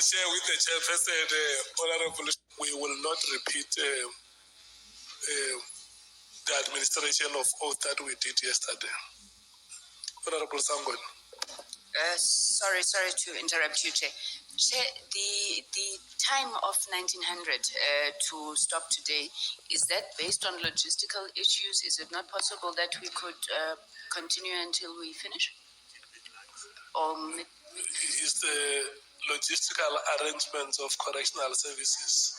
Chair, with the chairperson, Honorable, we will not repeat the administration of oath that we did yesterday. Honorable Sangon. Sorry to interrupt you, Chair. Chair, the time of 1900 to stop today, is that based on logistical issues? Is it not possible that we could continue until we finish? Or is the logistical arrangements of correctional services.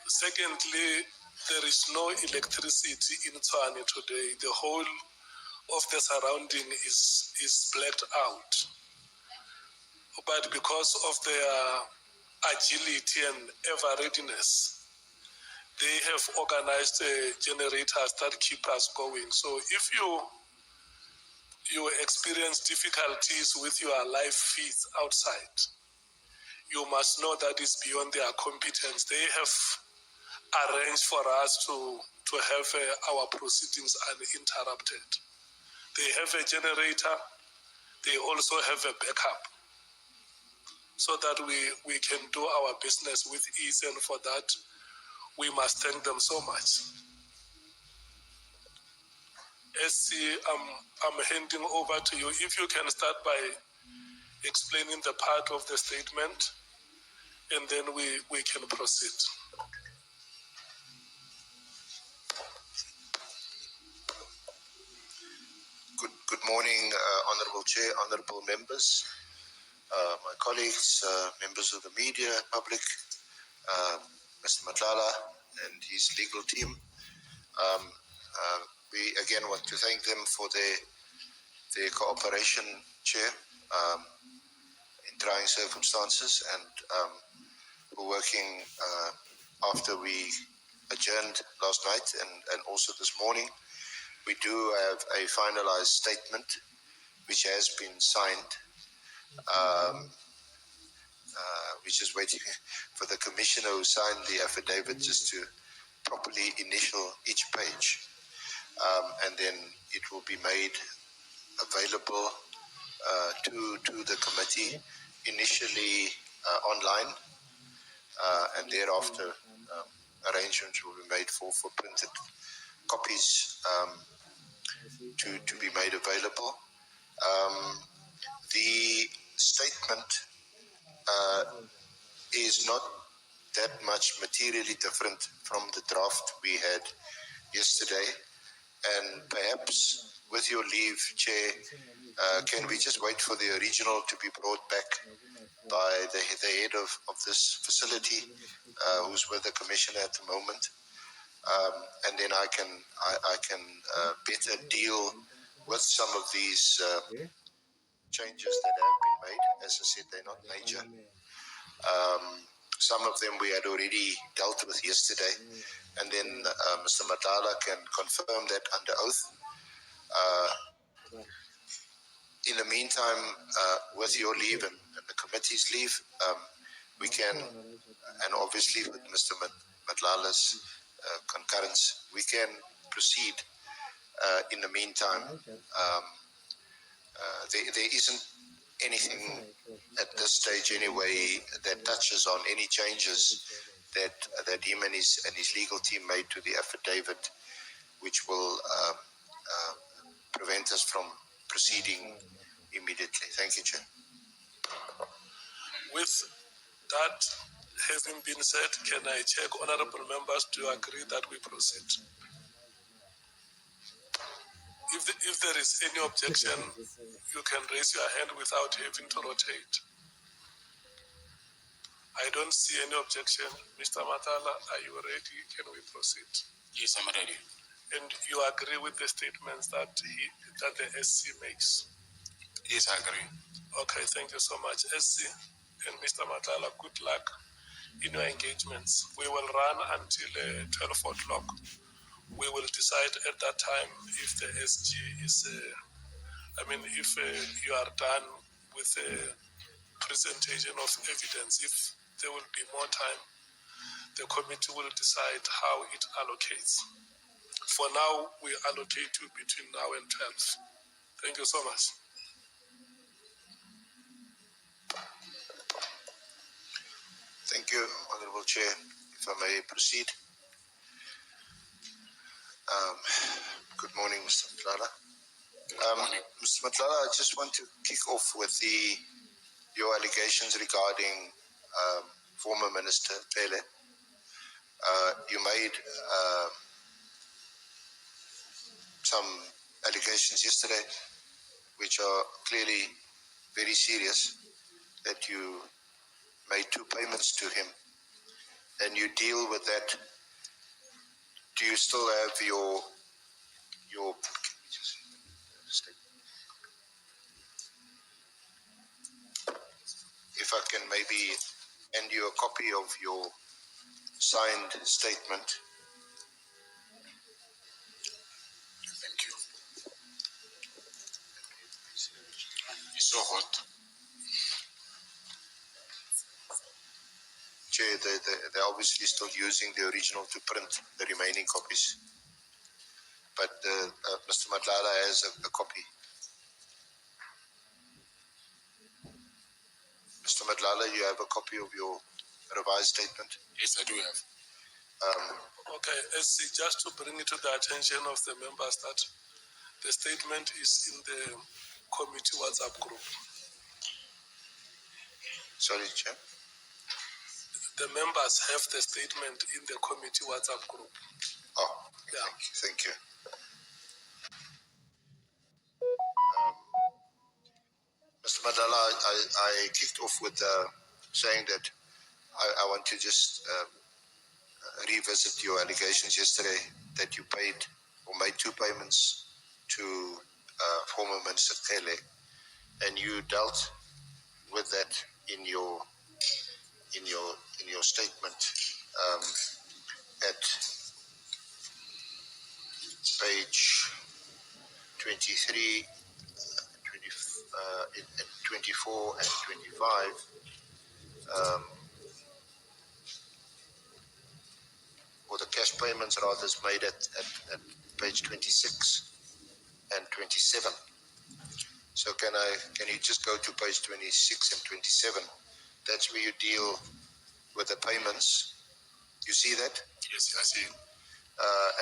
Secondly, there is no electricity in Tshwane today. The whole of the surrounding is blacked out. But because of their agility and ever-readiness, they have organized generators that keep us going. So if you experience difficulties with your live feeds outside, you must know that is beyond their competence. They have arranged for us to have our proceedings uninterrupted. They have a generator. They also have a backup so that we can do our business with ease, and for that, we must thank them so much. SC, I'm handing over to you. If you can start by explaining the part of the statement, and then we can proceed. Good morning, Honorable Chair, Honorable members, my colleagues, members of the media, public, Mr. Matlala and his legal team. We again want to thank them for their cooperation, Chair, in trying circumstances, and for working after we adjourned last night and also this morning. We do have a finalized statement which has been signed. We're just waiting for the commissioner who signed the affidavit just to properly initial each page. And then it will be made available to the committee, initially online, and thereafter arrangements will be made for printed copies to be made available. The statement is not that much materially different from the draft we had yesterday, and perhaps with your leave, Chair, can we just wait for the original to be brought back by the head of this facility, who's with the commissioner at the moment, and then I can better deal with some of these changes that have been made. As I said, they're not major. Some of them we had already dealt with yesterday, and then Mr. Matlala can confirm that under oath. In the meantime, with your leave and the committee's leave, we can, and obviously with Mr. Matlala's concurrence, we can proceed. In the meantime, there isn't anything at this stage anyway that touches on any changes that him and his legal team made to the affidavit, which will prevent us from proceeding immediately. Thank you, Chair. With that having been said, can I check, honorable members, do you agree that we proceed? If there is any objection, you can raise your hand without having to rotate. I don't see any objection. Mr. Matlala, are you ready? Can we proceed? Yes, I'm ready. And you agree with the statements that the SC makes? Yes, I agree. Okay, thank you so much. SC and Mr. Matlala, good luck in your engagements. We will run until 12 o'clock. We will decide at that time if the SG is, if you are done with the presentation of evidence. If there will be more time, the committee will decide how it allocates. For now, we allocate you between now and 12. Thank you so much. Honorable Chair, if I may proceed. Good morning, Mr. Matlala. Mr. Matlala, I just want to kick off with your allegations regarding former Minister Cele. You made some allegations yesterday which are clearly very serious, that you made 2 payments to him and you deal with that. Do you still have your if I can maybe hand you a copy of your signed statement. Thank you. It's so hot. Chair, they're obviously still using the original to print the remaining copies. But Mr. Matlala has a copy. Mr. Matlala, you have a copy of your revised statement? Yes, I do have. Okay, SC, just to bring it to the attention of the members that the statement is in the committee WhatsApp group. Sorry, Chair. The members have the statement in the committee WhatsApp group. Oh, Yeah. Thank you. Mr. Matlala, I kicked off with saying that I want to just revisit your allegations yesterday that you paid or made 2 payments to former Minister Cele, and you dealt with that in your statement at page 23, 24 and 25. Or the cash payments rather is made at page 26 and 27. So can you just go to page 26 and 27? That's where you deal with the payments. You see that? Yes, I see.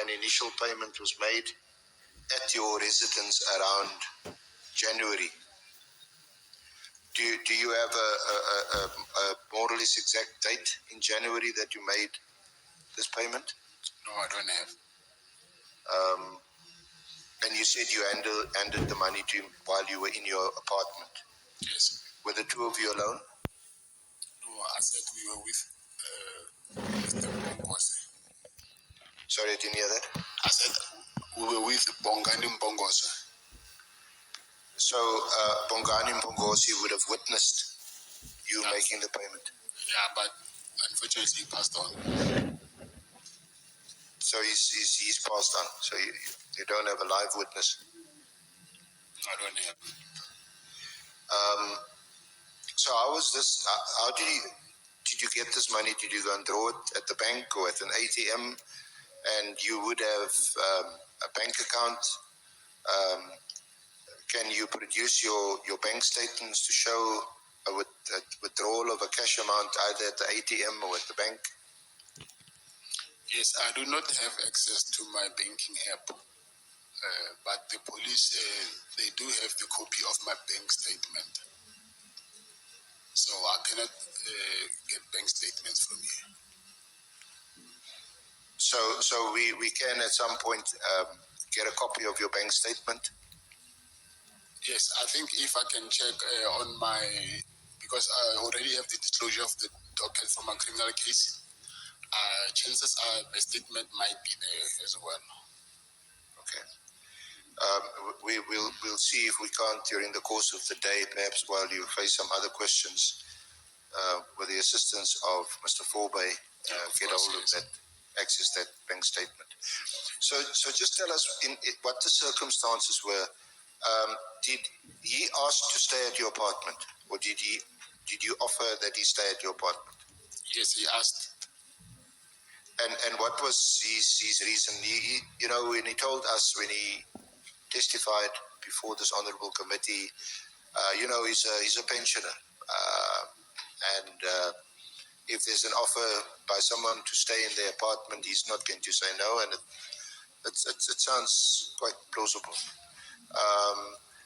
An initial payment was made at your residence around January. Do you have a more or less exact date in January that you made this payment? No, I don't have. And you said you handed the money to him while you were in your apartment. Yes. Were the 2 of you alone? No, I said we were with Mr. Bongose. Sorry, I didn't hear that. I said we were with Bongani Mbongosa. So Bongani Mbongosi would have witnessed you Yes. making the payment. Yeah, but unfortunately he passed on. So he's passed on. So you don't have a live witness. I don't have. So how was this? How did you get this money? Did you go and draw it at the bank or at an ATM? And you would have a bank account. Can you produce your bank statements to show a withdrawal of a cash amount either at the ATM or at the bank? Yes, I do not have access to my banking app, but the police, they do have the copy of my bank statement. So I cannot get bank statements from you. So we can at some point get a copy of your bank statement. Yes, I think if I can check on my, because I already have the disclosure of the docket from a criminal case, chances are the statement might be there as well. Okay. We'll see if we can't during the course of the day, perhaps while you face some other questions, with the assistance of Mr. Forbe, get hold of that, access that bank statement. So just tell us what the circumstances were. Did he ask to stay at your apartment, or did you offer that he stay at your apartment? Yes, he asked. And what was his reason? He when he told us, when he testified before this honourable committee, he's a pensioner, and if there's an offer by someone to stay in their apartment, he's not going to say no, and it sounds quite plausible.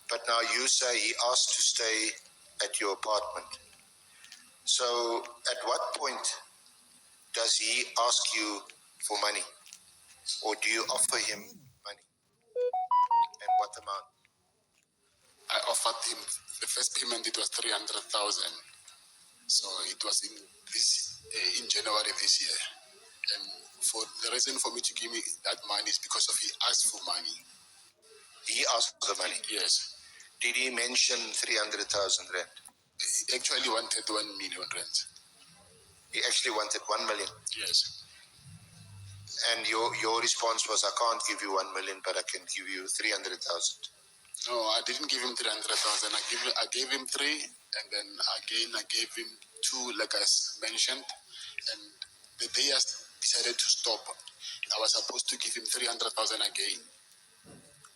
But now you say he asked to stay at your apartment. So at what point does he ask you for money? Or do you offer him money? And what amount? I offered him the first payment. It was 300,000. So it was in January this year. And for the reason for me to give me that money is because of he asked for money. He asked for the money? Yes. Did he mention 300,000 rand? He actually wanted 1 million rand. He actually wanted 1 million? Yes. And your response was, I can't give you 1 million, but I can give you 300,000. No, I didn't give him 300,000. I gave him 3, and then again I gave him 2, like I mentioned. And the day I decided to stop, I was supposed to give him 300,000 again,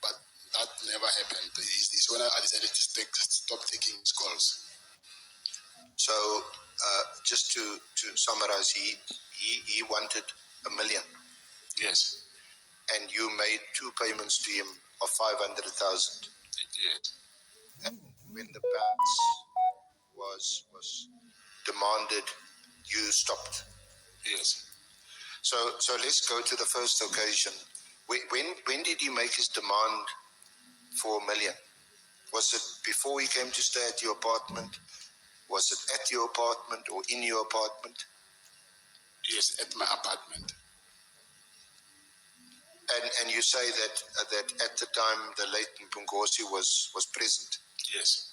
but that never happened. It's when I decided to stop taking his calls. So just to summarize, he wanted 1 million. Yes. And you made 2 payments to him of 500,000. Yes. And when the balance was demanded, you stopped. Yes. So let's go to the first occasion. When did he make his demand for 1 million? Was it before he came to stay at your apartment? Was it at your apartment or in your apartment? Yes, at my apartment. And you say that at the time the late Mpungosi was present. Yes.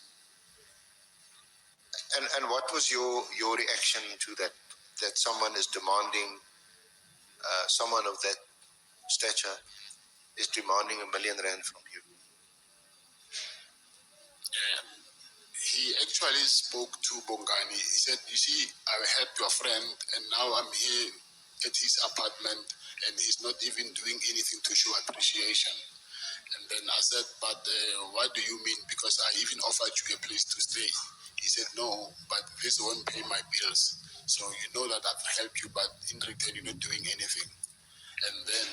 And what was your reaction to that someone is demanding, someone of that stature is demanding 1 million rand from you? He actually spoke to Bongani. He said, you see, I helped your friend, and now I'm here at his apartment, and he's not even doing anything to show appreciation. And then I said, but what do you mean? Because I even offered you a place to stay. He said, no, but this won't pay my bills. So you know that I've helped you, but in return, you're not doing anything. And then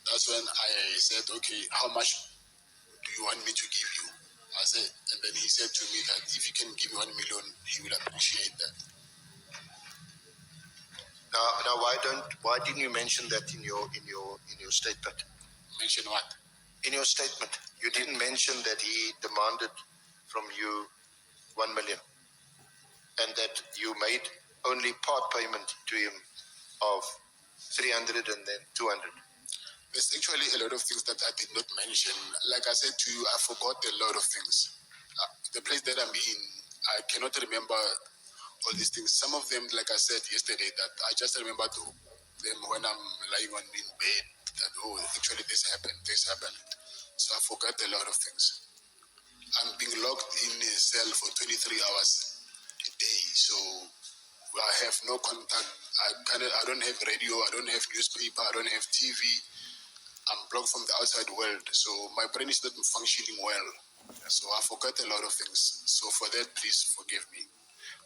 that's when I said, okay, how much do you want me to give you? I said, and then he said to me that if you can give me 1 million, he will appreciate that. Now, why didn't you mention that in your statement? Mention what? In your statement, you didn't mention that he demanded from you 1 million, and that you made only part payment to him of 300 and then 200. There's actually a lot of things that I did not mention. Like I said to you, I forgot a lot of things. The place that I'm in, I cannot remember all these things. Some of them, like I said yesterday, that I just remember them when I'm lying in bed, that, oh, actually this happened. So I forgot a lot of things. I'm being locked in a cell for 23 hours a day, so I have no contact. I don't have radio, I don't have newspaper, I don't have TV. I'm blocked from the outside world, so my brain is not functioning well. So I forgot a lot of things. So for that, please forgive me.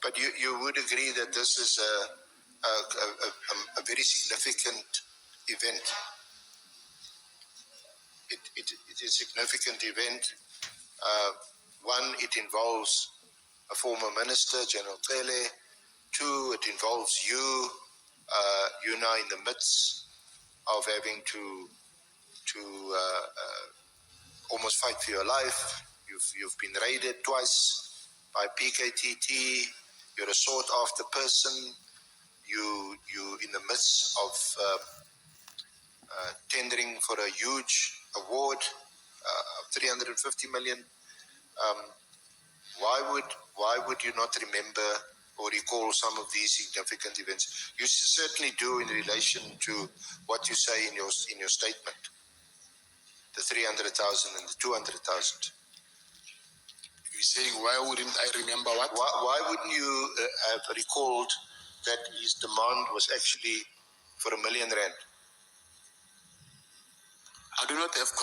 But you would agree that this is a very significant event. It is a significant event. One, it involves a former minister, General Cele. 2, it involves you. You're now in the midst of having to almost fight for your life. You've been raided twice by PKTT. You're a sought after person. You in the midst of tendering for a huge award of 350 million. Why would you not remember or recall some of these significant events? You certainly do in relation to what you say in your statement. The 300,000 and the 200,000. You're saying, why wouldn't I remember what? Why wouldn't you have recalled that his demand was actually for 1 million rand? I do not have